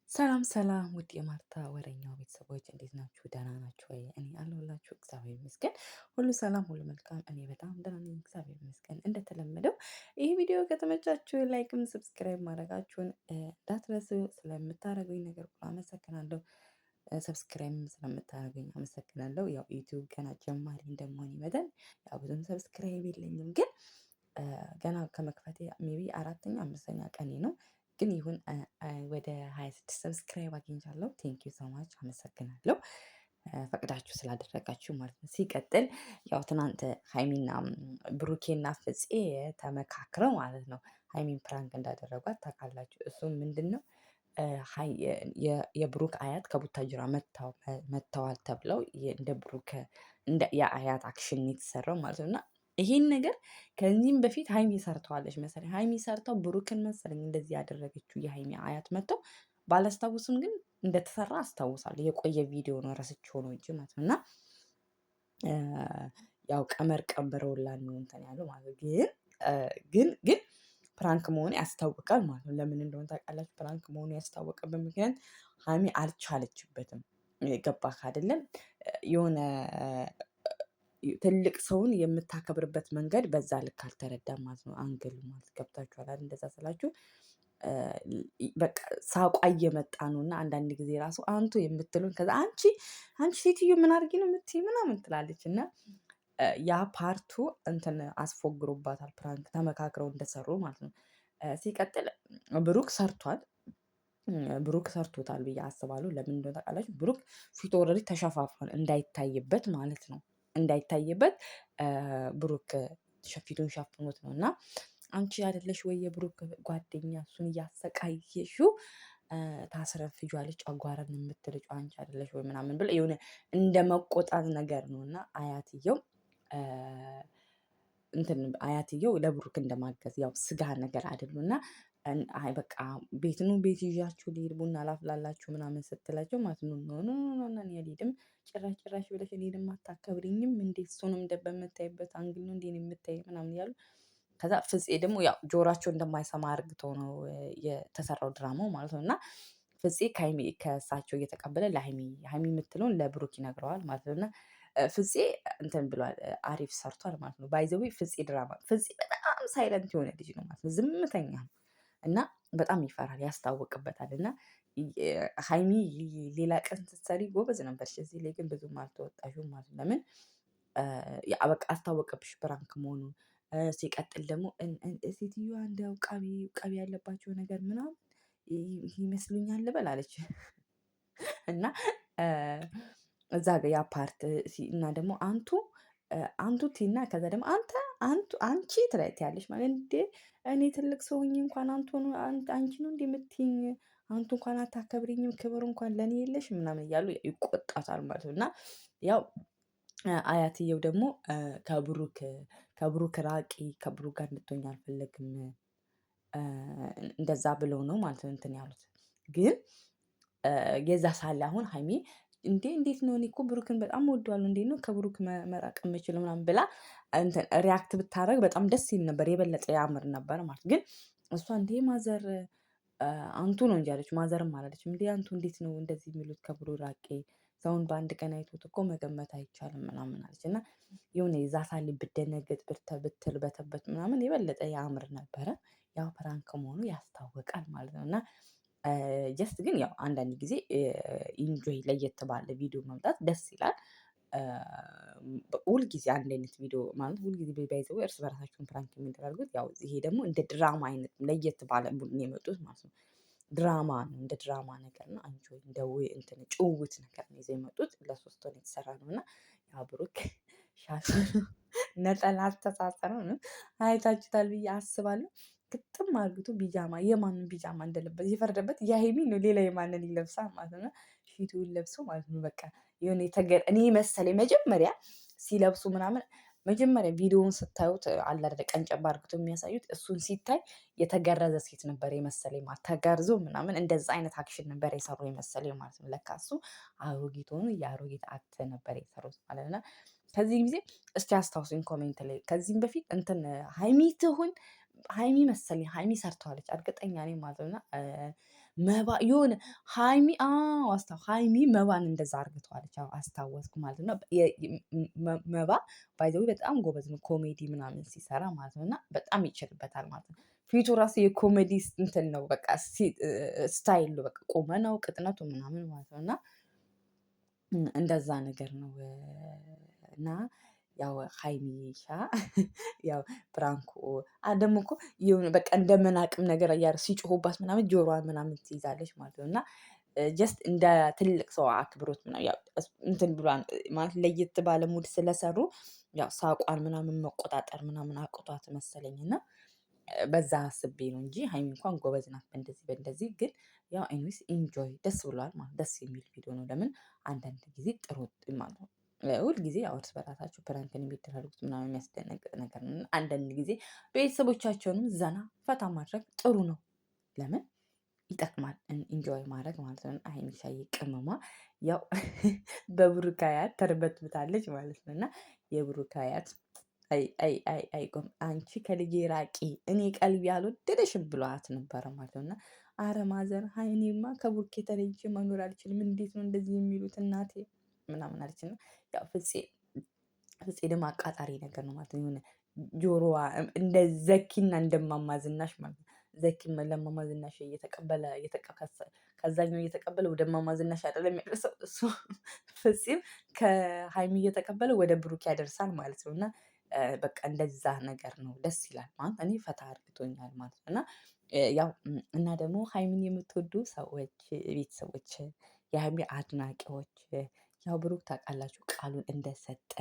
ሰላም ሰላም ውድ የማርታ ወሬኛው ቤተሰቦች እንዴት ናችሁ? ደህና ናችሁ ወይ? እኔ አለሁላችሁ እግዚአብሔር ይመስገን። ሁሉ ሰላም፣ ሁሉ መልካም። እኔ በጣም ደህና ነኝ እግዚአብሔር ይመስገን። እንደተለመደው ይህ ቪዲዮ ከተመቻችሁ ላይክም ሰብስክራይብ ማድረጋችሁን እንዳትረሱ። ስለምታደርጉኝ ነገር ሁሉ አመሰግናለሁ። ሰብስክራይብ ስለምታደርጉኝ አመሰግናለሁ። ያው ዩቲዩብ ገና ጀማሪ እንደመሆን መጠን ያው ብዙም ሰብስክራይብ የለኝም፣ ግን ገና ከመክፈቴ ሜቢ አራተኛ አምስተኛ ቀኔ ነው። ግን ይሁን ወደ 26 ሰብስክራይብ አግኝቻለሁ። ቴንኪዩ ሶ ማች አመሰግናለሁ፣ ፈቅዳችሁ ስላደረጋችሁ ማለት ነው። ሲቀጥል ያው ትናንት ሀይሚና ብሩኬና ፍፄ ተመካክረው ማለት ነው ሀይሚን ፕራንክ እንዳደረጓት ታውቃላችሁ። እሱም ምንድን ነው የብሩክ አያት ከቡታጅራ መጥተዋል ተብለው እንደ ብሩክ የአያት አክሽን የተሰራው ማለት ነው። እና ይሄን ነገር ከዚህም በፊት ሀይሚ ሰርተዋለች መሰለኝ። ሀይሚ ሰርተው ብሩክን መሰለኝ እንደዚህ ያደረገችው የሀይሚ አያት መጥተው ባላስታውስም ግን እንደተሰራ አስታውሳለሁ። የቆየ ቪዲዮ ነው ረስቼው ነው እንጂ ማለት ነው። እና ያው ቀመር ቀብረውላን ነው እንትን ያለው ማለት ነው። ግን ፕራንክ መሆኑ ያስታውቃል ማለት ነው። ለምን እንደሆነ ታውቃላችሁ? ፕራንክ መሆኑ ያስታወቀበት ምክንያት ሀይሚ አልቻለችበትም። ገባክ አይደለም? የሆነ ትልቅ ሰውን የምታከብርበት መንገድ በዛ ልክ አልተረዳም ማለት ነው። አንግል ማለት ገብታችኋል አይደል? እንደዛ ስላችሁ በቃ ሳቋ እየመጣ ነው። እና አንዳንድ ጊዜ ራሱ አንቱ የምትሉን ከዛ አንቺ ሴትዮ ምን አድርጊ ነው የምትይ ምናምን ትላለች። እና ያ ፓርቱ እንትን አስፎግሮባታል። ፕራንክ ተመካክረው እንደሰሩ ማለት ነው። ሲቀጥል ብሩክ ሰርቷል። ብሩክ ሰርቶታል ብዬ አስባለሁ። ለምን እንደሆነ ታውቃላችሁ? ብሩክ ፊቱ ኦልሬዲ ተሸፋፍኗል እንዳይታይበት ማለት ነው። እንዳይታይበት ብሩክ ፊቱን ሸፍኖት ነው። እና አንቺ አይደለሽ ወይ የብሩክ ጓደኛ እሱን እያሰቃየሽው ታስረፍጇለች ጨጓራን የምትልጪው አንቺ አይደለሽ ወይ ምናምን ብለ የሆነ እንደ መቆጣት ነገር ነው። እና አያትየው ለብሩክ እንደማገዝ ያው ስጋ ነገር አይደሉም። እና አይ በቃ ቤት ይዣችሁ ልሂድ ቡና ላፍላላችሁ ምናምን ስትላቸው ማለት ነው ኖ እኔ አልሄድም ጭራሽ ብለሽ እኔንም አታከብሪኝም እንዴ? እሱንም በምታይበት አንግል ነው እንዴ የምታይ ምናምን እያሉ ከዛ ፍፄ ደግሞ ያው ጆሯቸው እንደማይሰማ አርግተው ነው የተሰራው ድራማው ማለት ነው። እና ፍፄ ከእሳቸው እየተቀበለ ለሀይሚ የምትለውን ለብሩክ ይነግረዋል ማለት ነው። እና ፍፄ እንትን ብሏል፣ አሪፍ ሰርቷል ማለት ነው። ባይ ዘ ዌይ ፍፄ ድራማ ፍፄ በጣም ሳይለንት የሆነ ልጅ ነው ማለት ነው። ዝምተኛ ነው እና በጣም ይፈራል፣ ያስታውቅበታል። እና ሀይሚ ሌላ ቀን ስትሰሪ ጎበዝ ነበርሽ፣ እዚህ ላይ ግን ብዙም አልተወጣሽም ማለት ነው። ለምን በቃ አስታወቀብሽ ፕራንክ መሆኑን። ሲቀጥል ደግሞ ሴትዮዋ እንደ ውቃቢ ያለባቸው ነገር ምናምን ይመስሉኛል ልበል አለች። እና እዛ ጋ ያ ፓርት እና ደግሞ አንቱ ቲና ከዛ ደግሞ አንቺ ትያለሽ ማለት እንዴ? እኔ ትልቅ ሰው ሆኜ እንኳን አንቺ ነው እንዴ የምትይኝ? አንቱ እንኳን አታከብሪኝም፣ ክብር እንኳን ለኔ የለሽ ምናምን እያሉ ይቆጣታል ማለት ነው። እና ያው አያትየው ደግሞ ከብሩክ ራቂ፣ ከብሩክ ጋር እንድትሆኝ አልፈለግም እንደዛ ብለው ነው ማለት ነው እንትን ያሉት። ግን የዛ ሳለ አሁን ሀይሚ እንዴት ነው? እኔ እኮ ብሩክን በጣም እወደዋለሁ፣ እንዴት ነው ከብሩክ መራቅ የምችለው ምናምን ብላ እንትን ሪያክት ብታደርግ በጣም ደስ ይል ነበር፣ የበለጠ ያምር ነበር ማለት። ግን እሷ እንዴ ማዘር አንቱ ነው እንጂ አለች፣ ማዘርም አላለችም። እንዴ አንቱ እንዴት ነው እንደዚህ የሚሉት? ከብሩ ራቄ ሰውን በአንድ ቀን አይቶት እኮ መገመት አይቻልም ምናምን አለች። እና የሆነ የዛ ሳሊ ብደነገጥ ብትልበተበት ምናምን የበለጠ ያምር ነበረ። ያው ፕራንክ መሆኑ ያስታውቃል ማለት ነው። እና ጀስት ግን ያው አንዳንድ ጊዜ ኢንጆይ ለየት ባለ ቪዲዮ መምጣት ደስ ይላል። ሁልጊዜ አንድ አይነት ቪዲዮ ማለት ሁልጊዜ ባይ ዘ ዌይ እርስ በራሳቸውን ፕራንክ የሚደራርጉት ያው ይሄ ደግሞ እንደ ድራማ አይነት ለየት ባለ ቡድን የመጡት ማለት ነው። ድራማ ነው፣ እንደ ድራማ ነገር ነው። አንጆይ እንደ እንትን ጭውውት ነገር ነው ይዘው የመጡት። ለሶስት ወር የተሰራ ነው። እና ያው ብሩክ ሻሽ ነጠላ አስተሳሰረ ነው አይታችሁታል ብዬ አስባለሁ። ግጥም አድርግቶ ቢጃማ የማንን ቢጃማ እንደለበሰ የፈረደበት የሀይሚ ነው። ሌላ የማንን ይለብሳል ማለት ነው። ፊቱን ለብሶ ማለት ነው። በቃ የሆነ እኔ መሰለኝ መጀመሪያ ሲለብሱ ምናምን መጀመሪያ ቪዲዮውን ስታዩት አለ አይደለ ቀንጨብ አድርገው የሚያሳዩት እሱን ሲታይ የተገረዘ ሴት ነበር የመሰለኝ ማለት ተገርዞ ምናምን እንደዛ አይነት አክሽን ነበር የሰሩ የመሰለኝ ማለት ነው። ለካ እሱ አሮጊት ሆኖ የአሮጊት አክት ነበር የሰሩት ማለት ነው። ከዚህ ጊዜ እስቲ አስታውሱኝ ኮሜንት ላይ ከዚህም በፊት እንትን ሀይሚ መሰለኝ ሀይሚ ሰርተዋለች እርግጠኛ ነኝ ማለት ነው። እና መባ የሆነ ሀይሚ ሀይሚ መባን እንደዛ አርግተዋለች። አስታወስኩ ማለት ነው። መባ ባይ ዘ ዌይ በጣም ጎበዝ ነው ኮሜዲ ምናምን ሲሰራ ማለት ነው። እና በጣም ይችልበታል ማለት ነው። ፊቱ ራሱ የኮሜዲ እንትን ነው በቃ ስታይሉ በቃ ቁመናው ቅጥነቱ ምናምን ማለት ነው። እና እንደዛ ነገር ነው። እና ያው ሀይሚሻ ያው ፕራንኩ ደግሞ እኮ የሆነ በቃ እንደ መናቅም ነገር ሲጮሁባት ምናምን ጆሮዋን ምናምን ትይዛለች ማለት ነው። እና ጀስት እንደ ትልቅ ሰው አክብሮት ምናምን ያው እንትን ብሏን ማለት ለየት ባለ ሙድ ስለሰሩ ያው ሳቋን ምናምን መቆጣጠር ምናምን አቅቷት መሰለኝ። እና በዛ አስቤ ነው እንጂ ሀይሚ እንኳን ጎበዝ ናት በእንደዚህ ግን ያው ኤኒዌይስ ኢንጆይ ደስ ብሏል ማለት ደስ የሚል ቪዲዮ ነው። ለምን አንዳንድ ጊዜ ጥሩ ማለት ነው። ሁል ጊዜ ያው እርስ በራሳቸው ፕራንክን የሚደረጉት ምናምን የሚያስደነግጥ ነገር ነው። አንዳንድ ጊዜ ቤተሰቦቻቸውንም ዘና ፈታ ማድረግ ጥሩ ነው። ለምን ይጠቅማል ኢንጆይ ማድረግ ማለት ነው። ሀይሚሻዬ ቅመሟ ያው በብሩክ አያት ተርበትብታለች ማለት ነው። እና የብሩክ አያት አይ አንቺ ከልጄ ራቂ እኔ ቀልቢ አልወደደሽም ብሏት ነበረ ማለት ነው። እና አረ ማዘር ሀይ እኔማ ከቡርኬ ተለይቼ መኖር አልችልም እንዴት ነው እንደዚህ የሚሉት እናቴ ምናምን አለች። እና ያው ፍፄ ደግሞ አቃጣሪ ነገር ነው ማለት ነው። የሆነ ጆሮዋ እንደ ዘኪና እንደማማ ዝናሽ ማለት ነው። ዘኪም ለማማ ዝናሽ እየተቀበለ ከዛኛው እየተቀበለ ወደ እማማ ዝናሽ አይደለም የሚያደርሰው እሱ ፍፄም ከሀይሚ እየተቀበለ ወደ ብሩክ ያደርሳል ማለት ነው። እና በቃ እንደዛ ነገር ነው ደስ ይላል ማለት እኔ ፈታ አድርጎኛል ማለት ነው። እና ያው እና ደግሞ ሀይሚን የምትወዱ ሰዎች ቤተሰቦች የሀይሚ አድናቂዎች ያው ብሩክ ታውቃላችሁ ቃሉን እንደሰጠ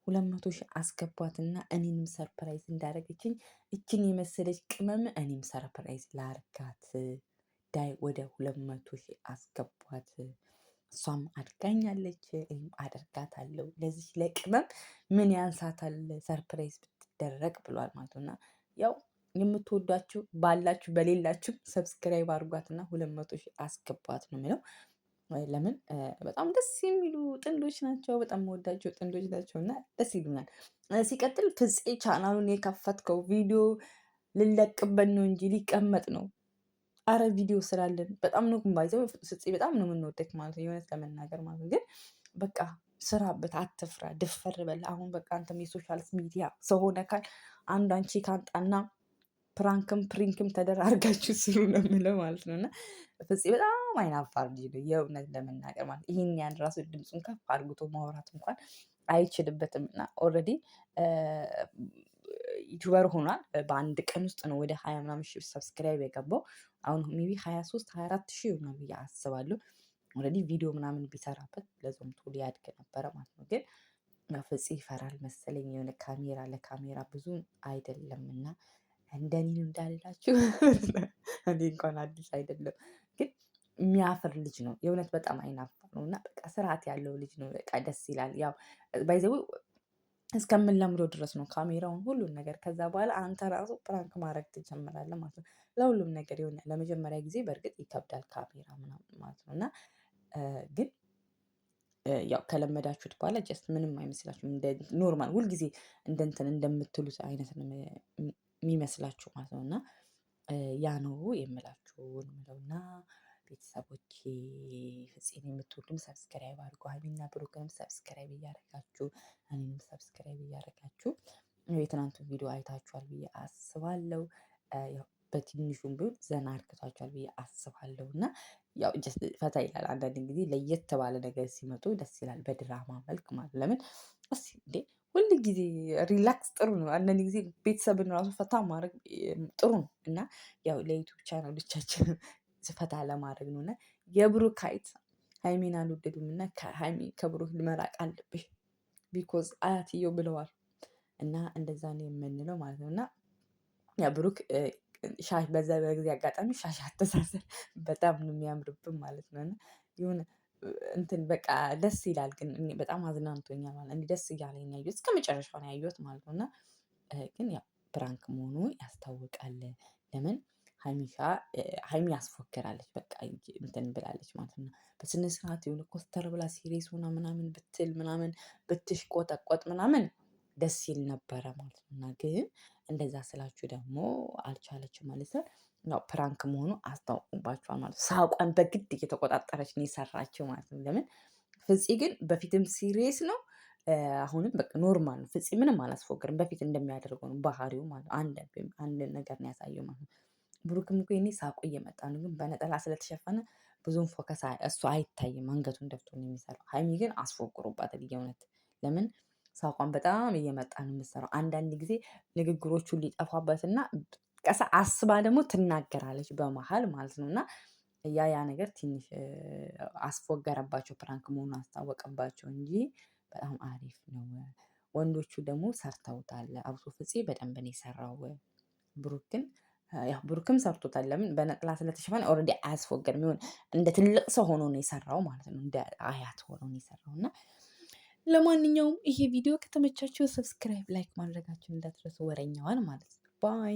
200,000 አስገቧትና እኔንም ሰርፕራይዝ እንዳደረገችኝ እችን የመሰለች ቅመም እኔም ሰርፕራይዝ ላርጋት ዳይ ወደ 200,000 አስገቧት። እሷም አድጋኛለች እኔም አደርጋታለሁ ለዚች ለቅመም ምን ያንሳታል ሰርፕራይዝ ብትደረግ ብሏል ማለት ነው። እና ያው የምትወዷችሁ ባላችሁ በሌላችሁ ሰብስክራይብ አድርጓትና 200,000 አስገቧት ነው የሚለው። ለምን በጣም ደስ የሚሉ ጥንዶች ናቸው። በጣም መወዳቸው ጥንዶች ናቸው እና ደስ ይሉኛል። ሲቀጥል ፍፄ ቻናሉን የከፈትከው ቪዲዮ ልለቅበት ነው እንጂ ሊቀመጥ ነው። አረ ቪዲዮ ስራለን በጣም ነው ባይዘው ፍፄ በጣም ነው የምንወደክ ማለት ነው። የእውነት ለመናገር ማለት ነው። ግን በቃ ስራበት አትፍራ ድፈር በል። አሁን በቃ አንተም የሶሻል ሚዲያ ሰው ሆነካል። አንድ አንቺ ካንጣና ፕራንክም ፕሪንክም ተደራርጋችሁ ስሩ ነው የምለው ማለት ነው። እና ፍፄ በጣም አይናፋር ልጅ ነው የእውነት ለመናገር ማለት ይሄን ያን ራሱ ድምፁን ከፍ አድርጎ ማውራት እንኳን አይችልበትም። እና ኦልሬዲ ዩቲዩበር ሆኗል። በአንድ ቀን ውስጥ ነው ወደ 20 ምናምን ሺህ ሰብስክራይብ የገባው። አሁን ሜቢ 23 24 ሺህ ይሆናል ብዬ አስባለሁ። ኦልሬዲ ቪዲዮ ምናምን ቢሰራበት ለዞም ቶሎ ያድግ ነበረ ማለት ነው። ግን ፍፄ ይፈራል መሰለኝ የሆነ ካሜራ ለካሜራ ብዙ አይደለም። እና እንደኔ እንዳልላችሁ እኔ እንኳን አዲስ አይደለም ግን የሚያፍር ልጅ ነው የእውነት በጣም አይናፋር ነው። እና በቃ ስርዓት ያለው ልጅ ነው። በቃ ደስ ይላል። ያው ባይ ዘ ዌይ እስከምንለምደው ድረስ ነው ካሜራውን ሁሉን ነገር ከዛ በኋላ አንተ ራሱ ፕራንክ ማድረግ ትጀምራለህ ማለት ነው። ለሁሉም ነገር የሆነ ለመጀመሪያ ጊዜ በእርግጥ ይከብዳል ካሜራ ምናምን ማለት ነው። እና ግን ያው ከለመዳችሁት በኋላ ጀስት ምንም አይመስላችሁም እንደ ኖርማል ሁልጊዜ እንደ እንትን እንደምትሉት አይነት ነው የሚመስላችሁ ማለት ነው። እና ያ ነው የምላችሁ የምለውና ቤተሰቦቼ ፍፄን የምትወዱም ሰብስክራይብ አድርጉ። ሀይሚና ብሩክንም ሰብስክራይብ እያደረጋችሁ እኔንም ሰብስክራይብ እያደረጋችሁ የትናንቱን ቪዲዮ አይታችኋል ብዬ አስባለሁ። ያው በትንሹም ቢሆን ዘና አድርጋችኋል ብዬ አስባለሁ። እና ያው ጀስት ፈታ ይላል አንዳንድ ጊዜ ለየት ባለ ነገር ሲመጡ ደስ ይላል በድራማ መልክ ማለት ለምን እስኪ እንዴ ሁል ጊዜ ሪላክስ ጥሩ ነው። አንዳንድ ጊዜ ቤተሰብን ራሱ ፈታ ማድረግ ጥሩ ነው። እና ያው ለዩቲዩብ ቻናሎቻችን ፈታ ለማድረግ ነው። እና የብሩክ ሀይት ሀይሚን አልወደዱም እና ከብሩክ መራቅ አለብሽ ቢኮዝ አያትየው ብለዋል። እና እንደዛ ነው የምንለው ማለት ነው። እና ያ ብሩክ ሻሽ በዛ በጊዜ አጋጣሚ ሻሽ አተሳሰር በጣም ነው የሚያምርብን ማለት ነው። እና የሆነ እንትን በቃ ደስ ይላል። ግን እኔ በጣም አዝናንቶኛል ማለት እኔ ደስ እያለኝ ነው ያየሁት እስከመጨረሻው ነው ያየሁት ማለት ነው። እና ግን ያው ፕራንክ መሆኑ ያስታውቃል። ለምን ሀይሚ ያስፎክራለች በቃ እንትን ብላለች ማለት ነው። በስነ ስርዓት የሆነ ኮስተር ብላ ሲሪየስ ሆና ምናምን ብትል ምናምን ብትሽቆጠቆጥ ምናምን ደስ ይል ነበረ ማለት ነው። እና ግን እንደዛ ስላችሁ ደግሞ አልቻለችም ማለት ነው። ያው ፕራንክ መሆኑ አስታውቁባቸዋል ማለት ነው። ሳቋን በግድ እየተቆጣጠረች ነው የሰራችው ማለት ነው። ለምን ፍፄ ግን በፊትም ሲሪየስ ነው፣ አሁንም በቃ ኖርማል ነው። ፍፄ ምንም አላስፎገርም፣ በፊት እንደሚያደርገው ነው ባህሪው ማለት ነው። አንድ ነገር ነው ያሳየው ማለት ነው። ብሩክም እኮ የኔ ሳቁ እየመጣ ነው፣ ግን በነጠላ ስለተሸፈነ ብዙም ፎከስ እሱ አይታይም፣ አንገቱን ደፍቶ ነው የሚሰራው። ሀይሚ ግን አስፎግሮባታል የእውነት። ለምን ሳቋን በጣም እየመጣ ነው የምትሰራው። አንዳንድ ጊዜ ንግግሮቹን ሊጠፋበትና ቀሳ አስባ ደግሞ ትናገራለች በመሀል ማለት ነው። እና ያ ነገር ትንሽ አስፎገረባቸው፣ ፕራንክ መሆኑን አስታወቀባቸው እንጂ በጣም አሪፍ ነው። ወንዶቹ ደግሞ ሰርተውታል። አብሶ ፍፄ በደንብ ነው የሰራው። ብሩክ ግን ያው ብሩክም ሰርቶታል። ለምን በነጠላ ስለተሸፈነ ኦልሬዲ አያስፎገርም። ይሆን እንደ ትልቅ ሰው ሆኖ ነው የሰራው ማለት ነው። እንደ አያት ሆኖ ነው የሰራው። እና ለማንኛውም ይሄ ቪዲዮ ከተመቻችሁ ሰብስክራይብ፣ ላይክ ማድረጋችሁን እንዳትረሱ። ወረኛዋን ማለት ነው። ባይ